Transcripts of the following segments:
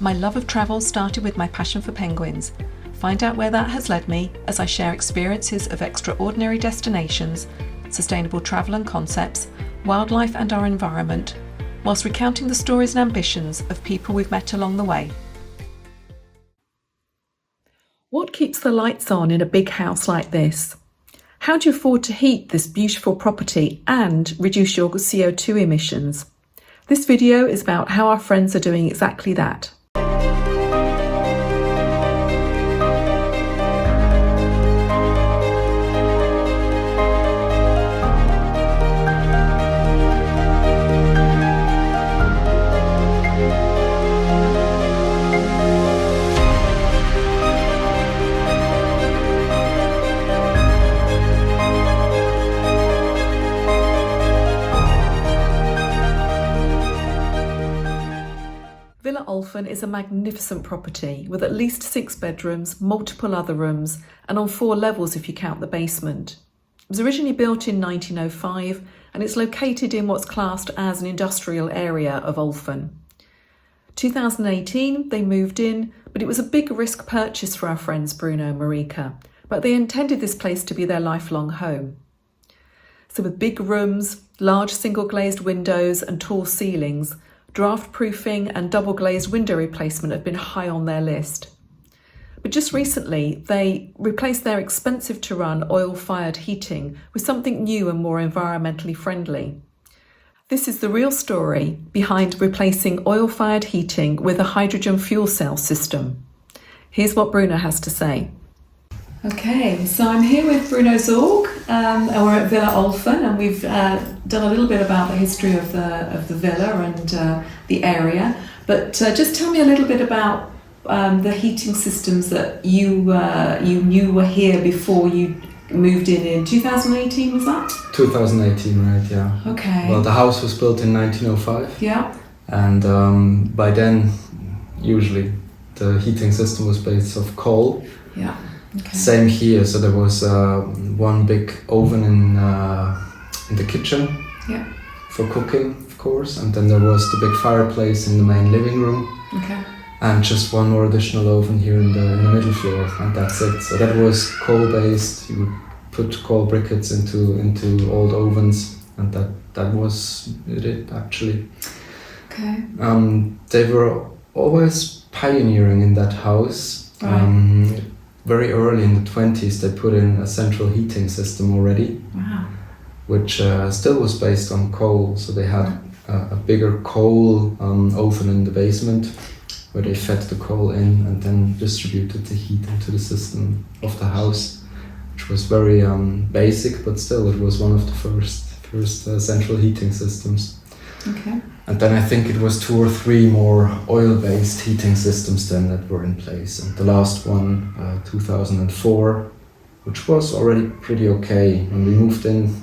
My love of travel started with my passion for penguins. Find out where that has led me as I share experiences of extraordinary destinations, sustainable travel and concepts, wildlife and our environment, whilst recounting the stories and ambitions of people we've met along the way. What keeps the lights on in a big house like this? How do you afford to heat this beautiful property and reduce your CO2 emissions? This video is about how our friends are doing exactly that. Villa Olfen is a magnificent property with at least 6 bedrooms, multiple other rooms, and on 4 levels if you count the basement. It was originally built in 1905 and it's located in what's classed as an industrial area of Olfen. 2018 they moved in, but it was a big risk purchase for our friends Bruno and Marika, but they intended this place to be their lifelong home. So with big rooms, large single glazed windows and tall ceilings, draft proofing and double glazed window replacement have been high on their list. But just recently, they replaced their expensive to run oil-fired heating with something new and more environmentally friendly. This is the real story behind replacing oil-fired heating with a hydrogen fuel cell system. Here's what Bruno has to say. Okay, so I'm here with Bruno Zorg, and we're at Villa Olfen, and we've done a little bit about the history of the villa and the area. But just tell me a little bit about the heating systems that you knew were here before you moved in 2018. Was that? 2018, right? Yeah. Okay. Well, the house was built in 1905. Yeah. And by then, usually the heating system was based off coal. Yeah. Okay. Same here, so there was one big oven in the kitchen, yeah, for cooking, of course, and then there was the big fireplace in the main living room, okay, and just one more additional oven here in the middle floor, and that's it. So that was coal-based. You would put coal briquettes into old ovens, and that was it actually. Okay. They were always pioneering in that house. Right. Very early in the 20s they put in a central heating system already. Wow. Which still was based on coal, so they had a bigger coal oven in the basement where they fed the coal in and then distributed the heat into the system of the house, which was very basic, but still it was one of the first central heating systems. Okay. And then I think it was 2 or 3 more oil-based heating systems then that were in place. And the last one, 2004, which was already pretty okay. When we moved in,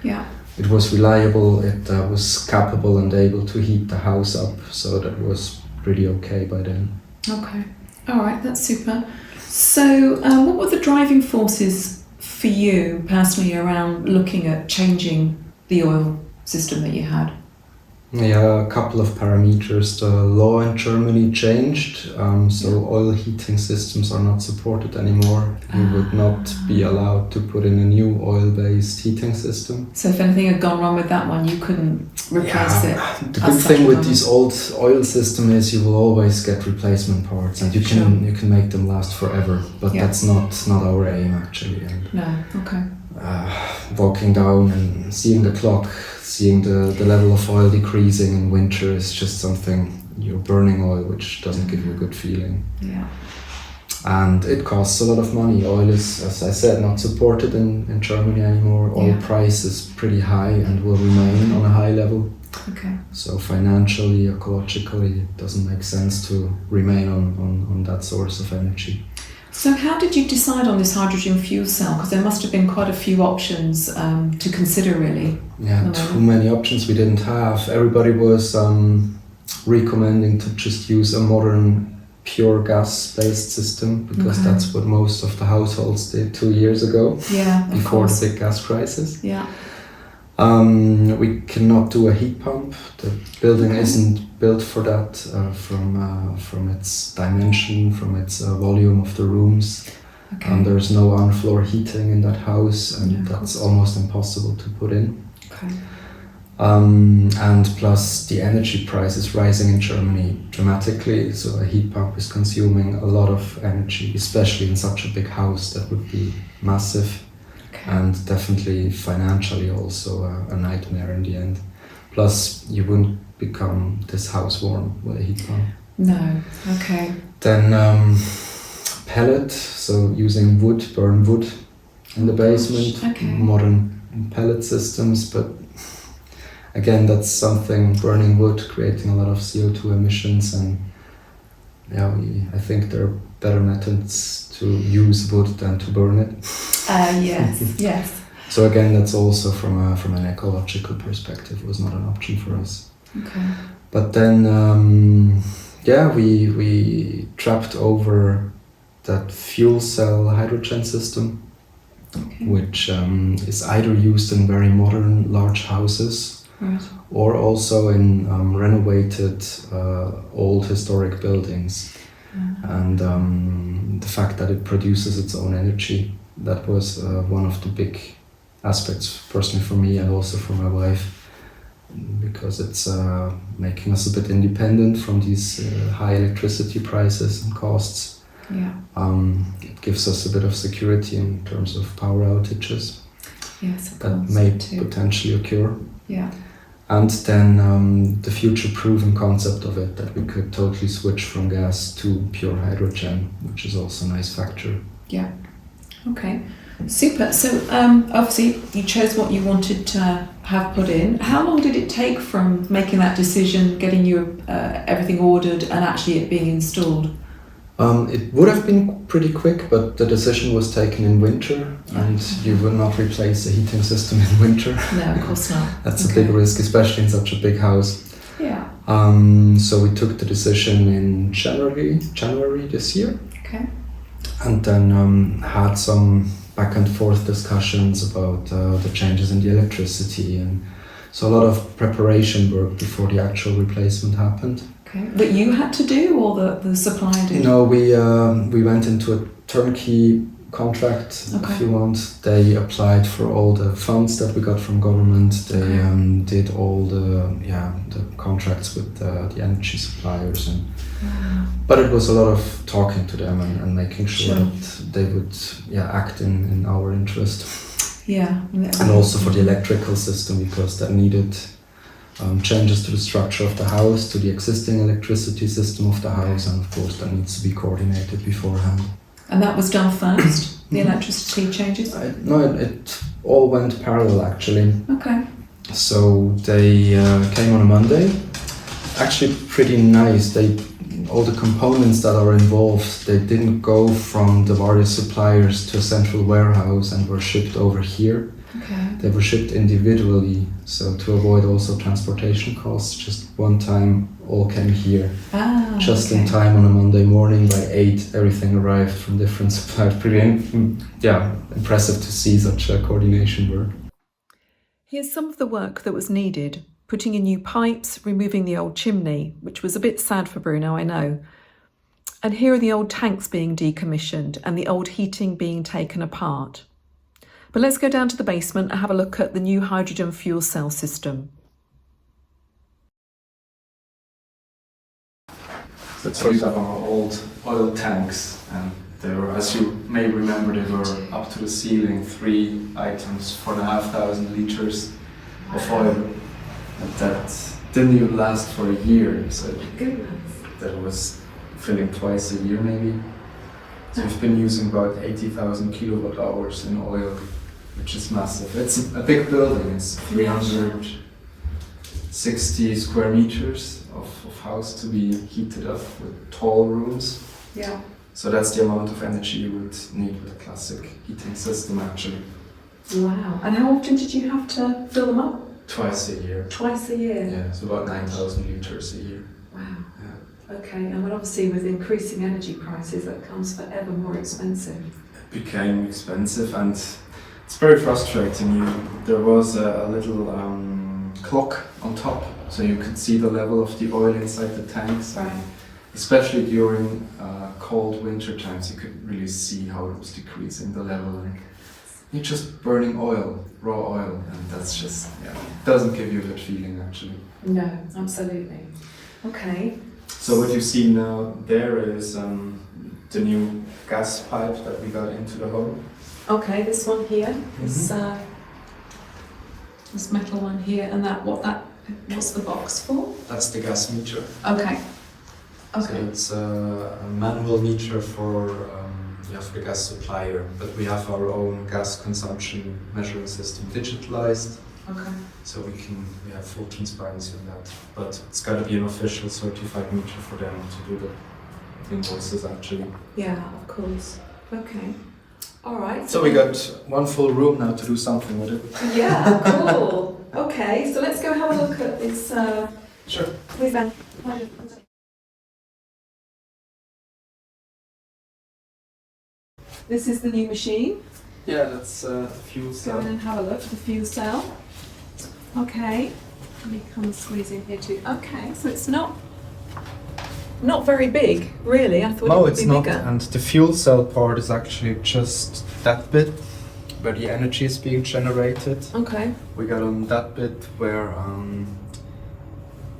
yeah, it was reliable, it was capable and able to heat the house up. So that was pretty okay by then. Okay. All right, that's super. So what were the driving forces for you personally around looking at changing the oil system that you had? Yeah, a couple of parameters. The law in Germany changed, so oil heating systems are not supported anymore. You would not be allowed to put in a new oil-based heating system. So if anything had gone wrong with that one, you couldn't replace it? The good thing with these old oil systems is you will always get replacement parts, and you can make them last forever. But that's not our aim actually. And, no, okay. Walking down and seeing the clock, seeing the level of oil decreasing in winter is just something, you're burning oil, which doesn't give you a good feeling. Yeah. And it costs a lot of money. Oil is, as I said, not supported in Germany anymore. Oil price is pretty high and will remain on a high level. Okay. So financially, ecologically, it doesn't make sense to remain on that source of energy. So how did you decide on this hydrogen fuel cell? Because there must have been quite a few options to consider, really. Yeah, too many options we didn't have. Everybody was recommending to just use a modern pure gas-based system because that's what most of the households did 2 years ago, yeah, before the big gas crisis. Yeah. We cannot do a heat pump. The building isn't built for that from its dimension, from its volume of the rooms. Okay. There's no on-floor heating in that house, and that's almost impossible to put in. Okay. And plus the energy price is rising in Germany dramatically, so a heat pump is consuming a lot of energy, especially in such a big house. That would be massive. Okay. And definitely financially also a nightmare in the end. Plus, you wouldn't become this house warm with a heat pump. No. Okay. Then pellet, so using wood, burn wood in the basement, Okay. modern pellet systems, but again, that's something, burning wood, creating a lot of CO2 emissions, and yeah, I think there are better methods to use wood than to burn it. Yes, yes. So again, that's also from an ecological perspective was not an option for us. Okay. But then, we trapped over that fuel cell hydrogen system, Okay. which is either used in very modern large houses Right. or also in renovated old historic buildings. And the fact that it produces its own energy, that was one of the big aspects personally for me and also for my wife, because it's making us a bit independent from these high electricity prices and costs. Yeah. It gives us a bit of security in terms of power outages Yes, of that course. may too. potentially occur. Yeah. And then the future-proven concept of it, that we could totally switch from gas to pure hydrogen, which is also a nice factor. Yeah. Okay. Super. So obviously you chose what you wanted to have put in. How long did it take from making that decision, getting you everything ordered, and actually it being installed? It would have been pretty quick, but the decision was taken in winter, and you would not replace a heating system in winter. No, of course not. That's a big risk, especially in such a big house. Yeah. So we took the decision in January this year, Okay. and then had some back and forth discussions about the changes in the electricity, and so a lot of preparation work before the actual replacement happened. Okay. That you had to do, or the supplier did? No, we went into a turnkey contract, Okay. if you want. They applied for all the funds that we got from government. They did all the contracts with the energy suppliers, and but it was a lot of talking to them and making sure that they would act in our interest. Yeah. And also for the electrical system, because that needed changes to the structure of the house, to the existing electricity system of the house, and of course that needs to be coordinated beforehand. And that was done first, the electricity changes? No, it all went parallel actually. Okay. So they came on a Monday. Actually pretty nice. All the components that are involved, they didn't go from the various suppliers to a central warehouse and were shipped over here. Okay. They were shipped individually, so to avoid also transportation costs, just one time all came here. Just in time on a Monday morning by 8, everything arrived from different suppliers. Pretty impressive to see such coordination work. Here's some of the work that was needed. Putting in new pipes, removing the old chimney, which was a bit sad for Bruno, I know. And here are the old tanks being decommissioned and the old heating being taken apart. But let's go down to the basement and have a look at the new hydrogen fuel cell system. That's for example our old oil tanks, and they were, as you may remember, they were up to the ceiling, 3 items, 4,500 liters of oil. And that didn't even last for a year, so that was filling twice a year maybe. So we've been using about 80,000 kilowatt hours in oil, which is massive. It's a big building, it's 360 square meters of house to be heated up with tall rooms. Yeah. So that's the amount of energy you would need with a classic heating system actually. Wow. And how often did you have to fill them up? Twice a year. Twice a year? Yeah, so about 9,000 liters a year. Wow. Yeah. Okay, and well, obviously with increasing energy prices, that comes forever more expensive. It became expensive, and It's very frustrating. There was a little clock on top, so you could see the level of the oil inside the tanks. Right. Especially during cold winter times, you could really see how it was decreasing the level. And you're just burning oil, raw oil, and that's just, it doesn't give you a good feeling actually. No, absolutely. Okay. So what you see now there is the new gas pipe that we got into the home. Okay, this one here, this metal one here, and what's the box for? That's the gas meter. Okay. So Okay. it's a manual meter for the gas supplier, but we have our own gas consumption measuring system digitalized, Okay. so we have full transparency on that. But it's got to be an official certified meter for them to do the invoices actually. Yeah, of course. Okay. All right. So we got one full room now to do something with it. Yeah, cool. Okay, so let's go have a look at this. Sure. This is the new machine. Yeah, that's the fuel Go cell. in and have a look at the fuel cell. Okay. Let me come and squeeze in here too. Okay, so it's not very big, really. I thought it No, would it's be not. bigger. And the fuel cell part is actually just that bit where the energy is being generated. Okay. We got on that bit where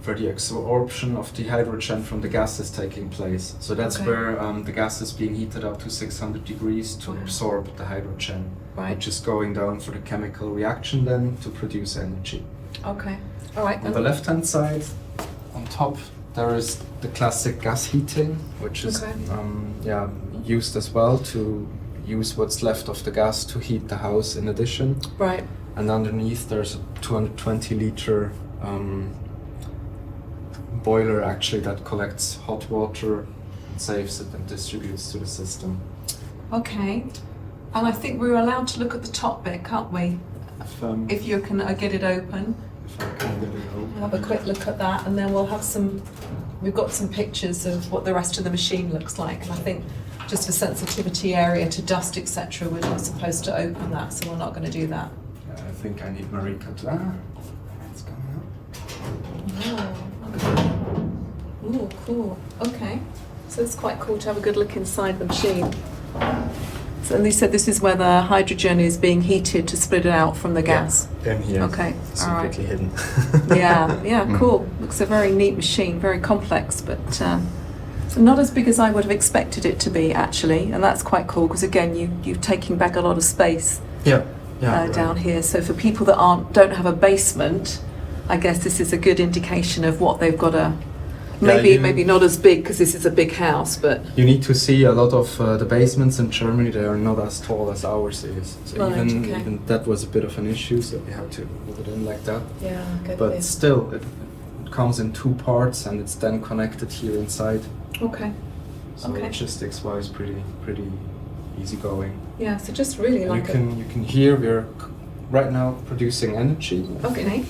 the absorption of the hydrogen from the gas is taking place. So that's Okay. where the gas is being heated up to 600 degrees to absorb the hydrogen, Right. which is going down for the chemical reaction then to produce energy. Okay. All right. On the left-hand side, on top, there is the classic gas heating, which is Okay. used as well to use what's left of the gas to heat the house in addition. Right. And underneath there's a 220 liter boiler actually that collects hot water and saves it and distributes to the system. Okay. And I think we're allowed to look at the top bit, can't we? If you can get it open. If I can get it open. Have a quick look at that, and then we'll have we've got some pictures of what the rest of the machine looks like, and I think just for sensitivity area to dust, etc., we're not supposed to open that, so we're not going to do that. I think I need Marika to... it's coming up. Oh, okay. Ooh, cool. Okay. So it's quite cool to have a good look inside the machine. So, and they said this is where the hydrogen is being heated to split it out from the gas. In here. Okay, all right. Secretly hidden. Yeah, cool. Looks a very neat machine, very complex, but not as big as I would have expected it to be, actually. And that's quite cool because, again, you're taking back a lot of space down here. So for people that don't have a basement, I guess this is a good indication of what they've got to... Maybe not as big because this is a big house, but... You need to see a lot of the basements in Germany, they are not as tall as ours is. So Right, even that was a bit of an issue, so we had to move it in like that. Yeah, good. But still, it comes in two parts and it's then connected here inside. Okay. So logistics-wise, pretty easy going. Yeah, so just really And like you can hear we're right now producing energy. Okay.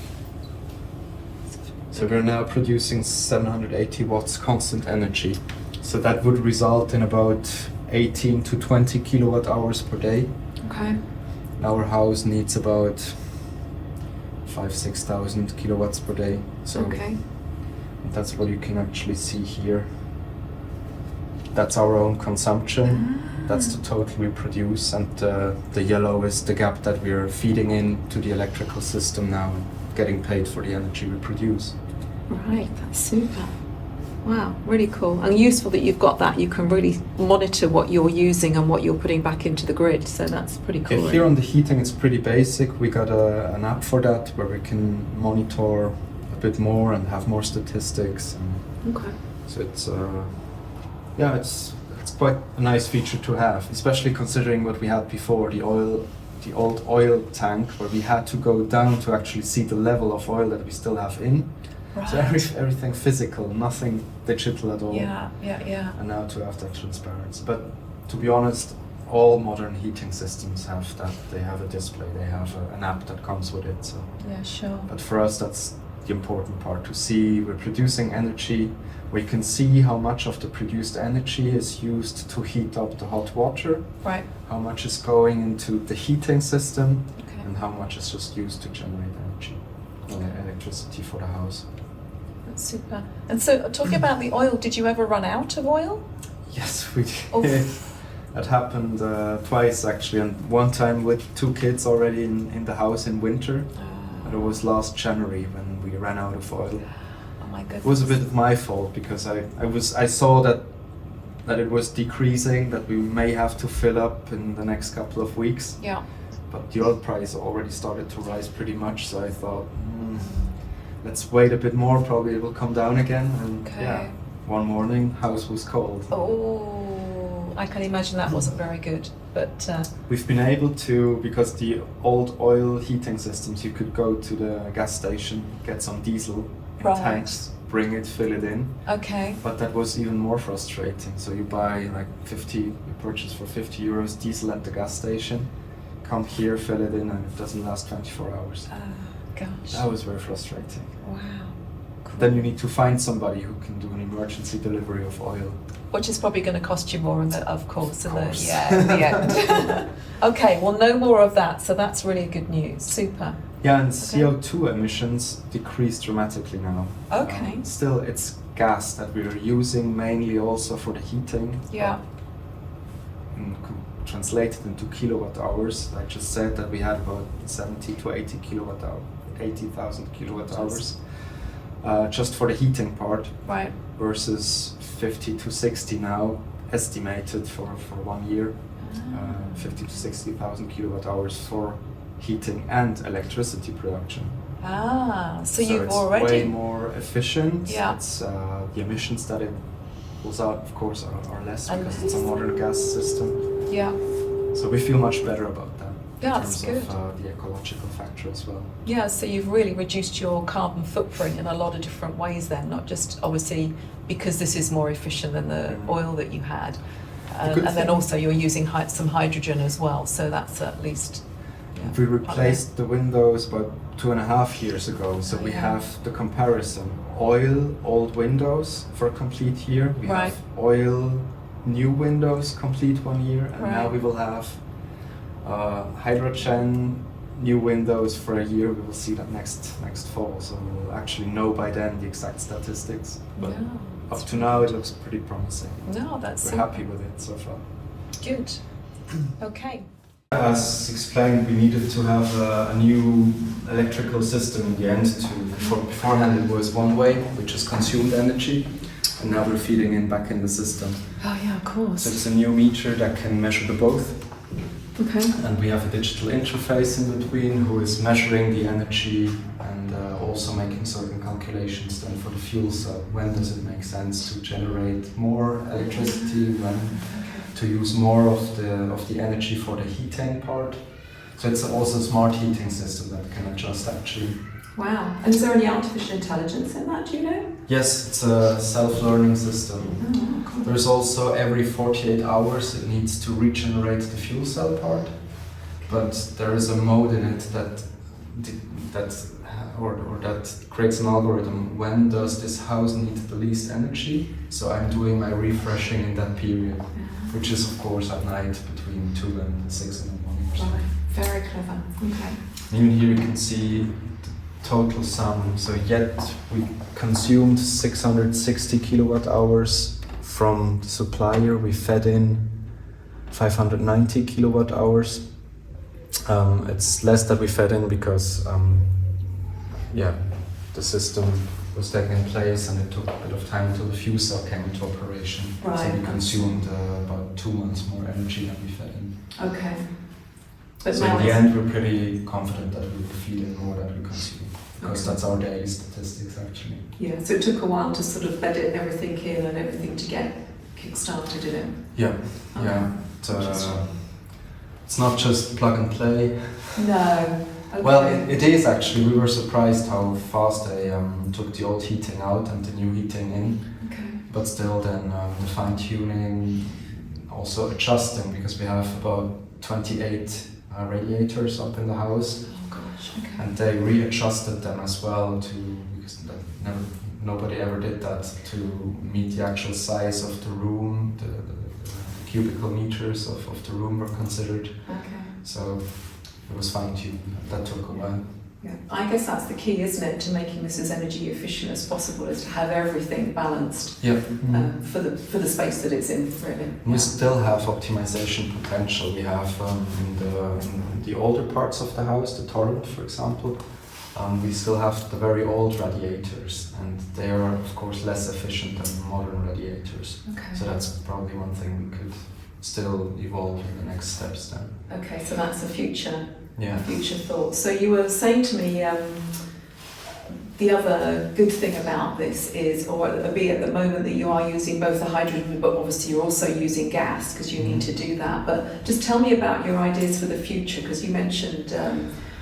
So we're now producing 780 watts constant energy. So that would result in about 18 to 20 kilowatt hours per day. Okay. Our house needs about 6,000 kilowatts per day. So that's what you can actually see here. That's our own consumption. That's the total we produce, and the yellow is the gap that we're feeding into the electrical system now and getting paid for the energy we produce. Right, that's super. Wow, really cool. And useful that you've got that. You can really monitor what you're using and what you're putting back into the grid. So that's pretty cool. Here on the heating, it's pretty basic. We got an app for that where we can monitor a bit more and have more statistics. Okay. So it's quite a nice feature to have, especially considering what we had before, the old oil tank, where we had to go down to actually see the level of oil that we still have in. Right. So everything physical, nothing digital at all. Yeah. And now to have that transparency. But to be honest, all modern heating systems have that. They have a display, they have an app that comes with it. So. Yeah, sure. But for us, that's the important part, to see we're producing energy. We can see how much of the produced energy is used to heat up the hot water, Right. how much is going into the heating system, Okay. and how much is just used to generate energy, electricity for the house. That's super. And so, talking about the oil, did you ever run out of oil? Yes, we did. Oof. That happened twice actually, and one time with 2 kids already in the house in winter. And it was last January when we ran out of oil. Oh my goodness. It was a bit of my fault because I saw that it was decreasing, that we may have to fill up in the next couple of weeks. Yeah. But the oil price already started to rise pretty much, so I thought, let's wait a bit more, probably it will come down again. And Okay. yeah, one morning, house was cold. Oh, I can imagine that wasn't very good. But We've been able to, because the old oil heating systems, you could go to the gas station, get some diesel in Right. tanks, bring it, fill it in. okay. But that was even more frustrating. So you buy like you purchase for 50 euros diesel at the gas station, come here, fill it in, and it doesn't last 24 hours. Gosh. That was very frustrating. Wow. Cool. Then you need to find somebody who can do an emergency delivery of oil. Which is probably going to cost you more, of course, in the course. in the end. Okay, well, no more of that. So that's really good news. Super. Yeah, and CO2 emissions decreased dramatically now. Okay. Still, it's gas that we are using mainly also for the heating. Yeah. Translated into kilowatt hours, I just said that we had about 70 to 80 kilowatt hour, 80,000 kilowatt hours just for the heating part. Right. Versus 50 to 60 now, estimated for 1 year, 50 to 60,000 kilowatt hours for heating and electricity production. So you've it's already way more efficient. Yeah. It's the emissions that it pulls out, of course, are less And because it's a modern gas system. Yeah. So we feel much better about that. Yeah, in that's terms good. of the ecological factor as well. Yeah, so you've really reduced your carbon footprint in a lot of different ways then, not just obviously because this is more efficient than the oil that you had. good And then thing- also you're using some hydrogen as well, so that's at least... yeah, We part of it. replaced the windows about 2.5 years ago, so we Yeah. have the comparison. Oil, old windows for a complete year. We Right. have oil, new windows, complete 1 year. And now Right. we will have hydrogen, new windows for a year. We will see that next fall, so we'll actually know by then the exact statistics. But Yeah, up to now, it looks pretty promising. no, that's We're happy with it so far. good. Okay. As explained, we needed to have a new electrical system in the end. Beforehand it was one way, which is consumed energy, and now we're feeding in back in the system. Oh yeah, of So course. it's a new meter that can measure the both, Okay. and we have a digital interface in between who is measuring the energy and also making certain calculations then for the fuel cell. When does it make sense to generate more electricity? When to use more of the energy for the heating part. So it's also a smart heating system that can adjust actually. Wow. And is there any artificial intelligence in that, do you know? Yes, it's a self-learning system. Oh, cool. There's also every 48 hours it needs to regenerate the fuel cell part, but there is a mode in it that creates an algorithm. When does this house need the least energy? So I'm doing my refreshing in that period, which is of course at night between 2 and 6 in the morning. Or something. Right. Very clever. Okay. Even here you can see the total sum. So yet we consumed 660 kilowatt hours from the supplier. We fed in 590 kilowatt hours. It's less that we fed in because the system was taking place and it took a bit of time until the fuel cell came into operation. So Right. we consumed about 2 months more energy than we fed in. Okay. But So now in the it's- end, we're pretty confident that we will feed in more than we consume, because Okay. that's our daily statistics actually. Yeah, so it took a while to sort of bed everything in and everything to get kick-started in it. Yeah, Okay. yeah. Interesting. It's not just plug and play. No. Okay. Well, it is actually. We were surprised how fast they took the old heating out and the new heating in. Okay. But still, then the fine tuning, also adjusting, because we have about 28 radiators up in the house. Oh gosh, okay. And they readjusted them as well because nobody ever did that, to meet the actual size of the room. The cubicle meters of the room were considered. Okay. So it was fine-tuned. That took a while. Yeah. I guess that's the key, isn't it, to making this as energy efficient as possible, is to have everything balanced for the space that it's in, really. We still have optimization potential. We have in the older parts of the house, the Torrent, for example, we still have the very old radiators, and they are, of course, less efficient than modern radiators. Okay. So that's probably one thing we could still evolve in the next steps then. Okay, so that's a future thought. So you were saying to me, the other good thing about this is, or be at the moment, that you are using both the hydrogen, but obviously you're also using gas because you need to do that. But just tell me about your ideas for the future, because you mentioned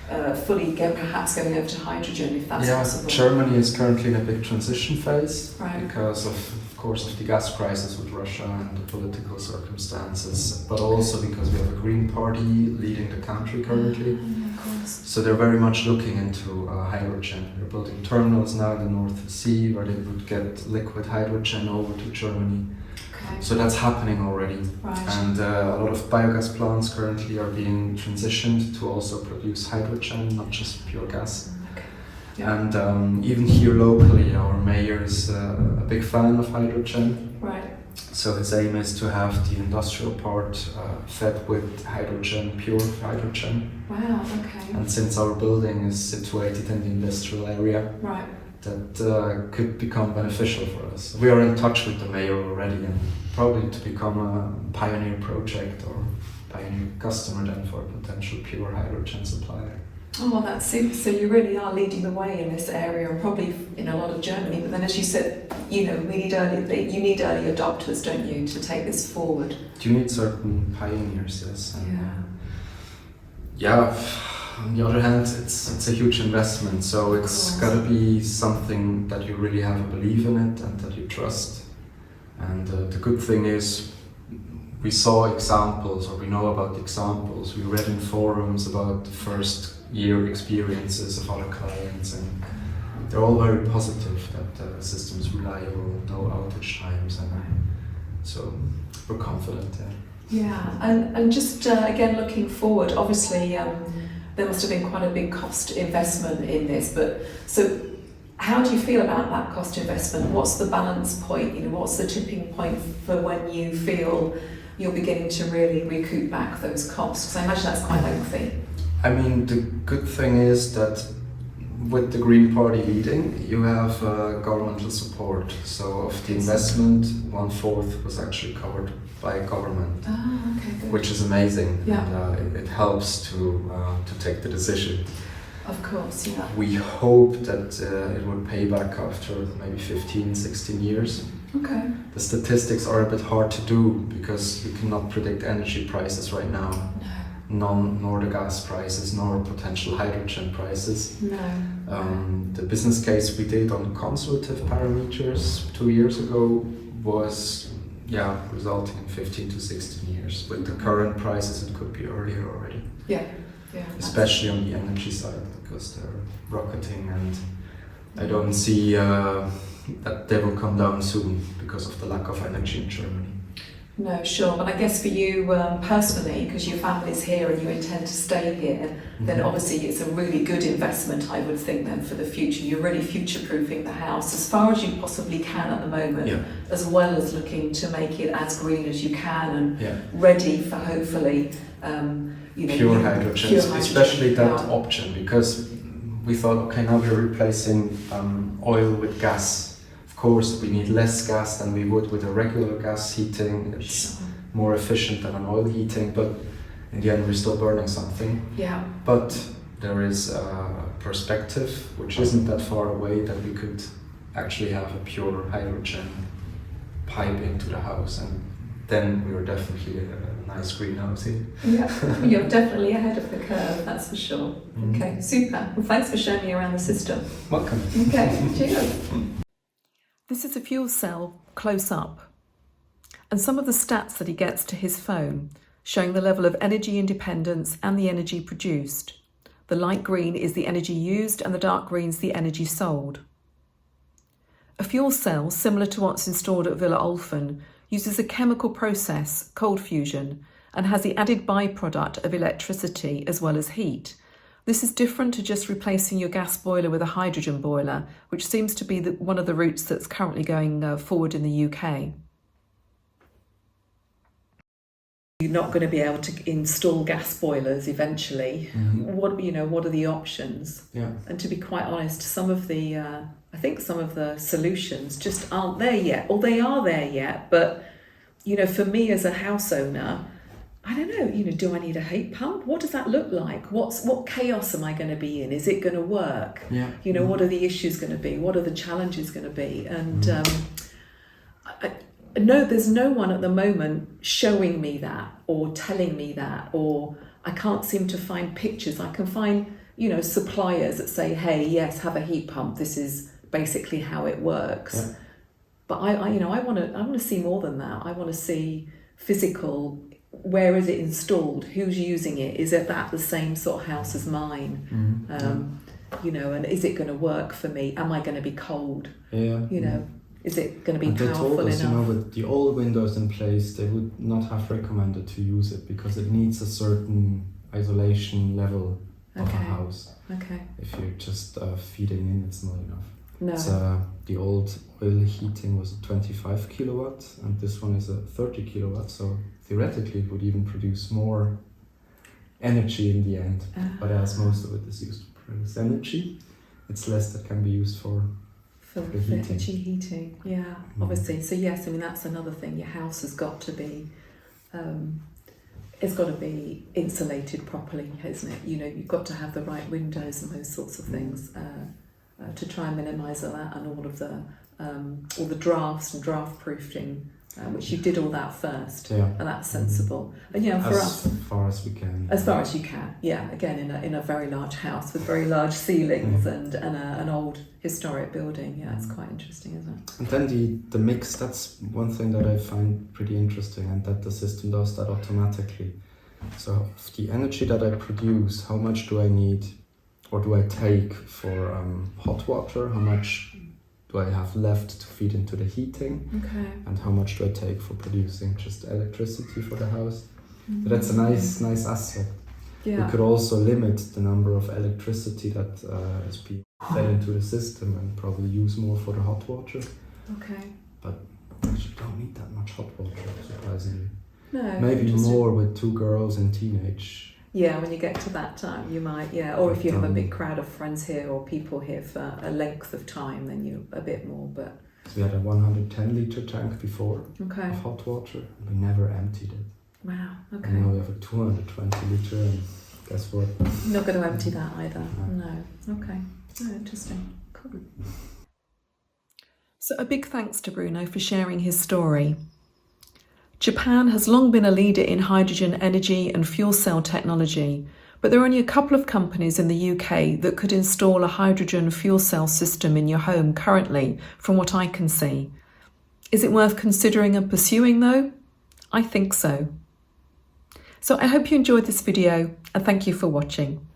perhaps going over to hydrogen, if that's possible. Germany is currently in a big transition phase, right, because of course, of the gas crisis with Russia and the political circumstances, but also because we have a Green Party leading the country currently. Of course. So they're very much looking into hydrogen. They're building terminals now in the North Sea where they would get liquid hydrogen over to Germany. Okay. So that's happening already. Right. And a lot of biogas plants currently are being transitioned to also produce hydrogen, not just pure gas. Yeah. And even here locally, our mayor is a big fan of hydrogen. Right. So his aim is to have the industrial part fed with hydrogen, pure hydrogen. Wow, okay. And since our building is situated in the industrial area, right, that could become beneficial for us. We are in touch with the mayor already, and probably to become a pioneer project or pioneer customer then for a potential pure hydrogen supplier. Oh, well, that's super. So you really are leading the way in this area, and probably in a lot of Germany. But then, as you said, you need early adopters, don't you, to take this forward? You need certain pioneers, yes. And, yeah. On the other hand, it's a huge investment, so it's got to be something that you really have a belief in it and that you trust. And the good thing is, we saw examples, or we know about examples. We read in forums about the first year experiences of other clients, and they're all very positive that the system is reliable, no outage times, and so we're confident. Yeah, and just again looking forward, obviously there must have been quite a big cost investment in this, but so how do you feel about that cost investment? What's the balance point? What's the tipping point for when you feel you're beginning to really recoup back those costs? Because I imagine that's quite lengthy. I mean, the good thing is that with the Green Party leading, you have governmental support. So of the investment, 1/4 was actually covered by government, okay, good. which is amazing. Yeah. And, it helps to take the decision. Of course, yeah. We hope that it would pay back after maybe 15, 16 years. Okay. The statistics are a bit hard to do because you cannot predict energy prices right now. Nor the gas prices, nor potential hydrogen prices. No. The business case we did on conservative parameters 2 years ago was resulting in 15 to 16 years. With the current prices, it could be earlier already. Yeah. Especially on the energy side, because they're rocketing, and I don't see that they will come down soon because of the lack of energy in Germany. No, sure, but I guess for you personally, because your family's here and you intend to stay here, then obviously it's a really good investment, I would think, then for the future. You're really future-proofing the house as far as you possibly can at the moment, as well as looking to make it as green as you can and ready for hopefully pure hydrogen, especially that option, because we thought, okay, now we're replacing oil with gas. Of course, we need less gas than we would with a regular gas heating. It's more efficient than an oil heating, but in the end, we're still burning something. Yeah. But there is a perspective, which isn't that far away, that we could actually have a pure hydrogen pipe into the house, and then we are definitely a nice greenhouse here. Yeah, you're definitely ahead of the curve, that's for sure. Okay, super. Well, thanks for showing me around the system. Welcome. Okay, cheers. This is a fuel cell close up, and some of the stats that he gets to his phone, showing the level of energy independence and the energy produced. The light green is the energy used and the dark green is the energy sold. A fuel cell, similar to what's installed at Villa Olfen, uses a chemical process, cold fusion, and has the added byproduct of electricity as well as heat. This is different to just replacing your gas boiler with a hydrogen boiler, which seems to be one of the routes that's currently going forward in the UK. You're not going to be able to install gas boilers eventually. What are the options? Yeah. And to be quite honest, some of the I think some of the solutions just aren't there yet, or they are there yet. But for me as a house owner, I don't know. Do I need a heat pump? What does that look like? What chaos am I going to be in? Is it going to work? Yeah. What are the issues going to be? What are the challenges going to be? And no, there's no one at the moment showing me that or telling me that, or I can't seem to find pictures. I can find, suppliers that say, hey, yes, have a heat pump. This is basically how it works. Yeah. But I want to see more than that. I want to see physical. Where is it installed? Who's using it? Is it that the same sort of house as mine? And is it going to work for me? Am I going to be cold? Yeah. Is it going to be and powerful they told us, enough? with the old windows in place, they would not have recommended to use it because it needs a certain isolation level of a house. Okay. If you're just feeding in, it's not enough. No. It's, the old oil heating was a 25 kilowatt, and this one is a 30 kilowatt. So theoretically, it would even produce more energy in the end. But as most of it is used to produce energy, it's less that can be used for energy heating, yeah, obviously. So yes, that's another thing. Your house has got to be, it's got to be insulated properly, hasn't it? You've got to have the right windows and those sorts of things to try and minimise all that, and all the drafts and draft proofing, which you did all that first, and that's sensible. And for us, as far as we can. As far as you can, yeah. Again, in a very large house with very large ceilings and an old historic building, yeah, it's quite interesting, isn't it? And then the mix, that's one thing that I find pretty interesting, and that the system does that automatically. So the energy that I produce, how much do I need, or do I take for hot water? How much do I have left to feed into the heating? Okay. And how much do I take for producing just electricity for the house? So that's a nice aspect. Yeah. We could also limit the number of electricity that is being fed into the system and probably use more for the hot water. Okay. But actually don't need that much hot water, surprisingly. No. Maybe more with 2 girls in teenage. Yeah, when you get to that time, you might, or if you have a big crowd of friends here or people here for a length of time, then you a bit more, but... So we had a 110 litre tank before of hot water, and we never emptied it. Wow, okay. And now we have a 220 litre, and guess what? You're not going to empty that either, no. Okay, interesting, cool. So a big thanks to Bruno for sharing his story. Japan has long been a leader in hydrogen energy and fuel cell technology, but there are only a couple of companies in the UK that could install a hydrogen fuel cell system in your home currently, from what I can see. Is it worth considering and pursuing though? I think so. So I hope you enjoyed this video and thank you for watching.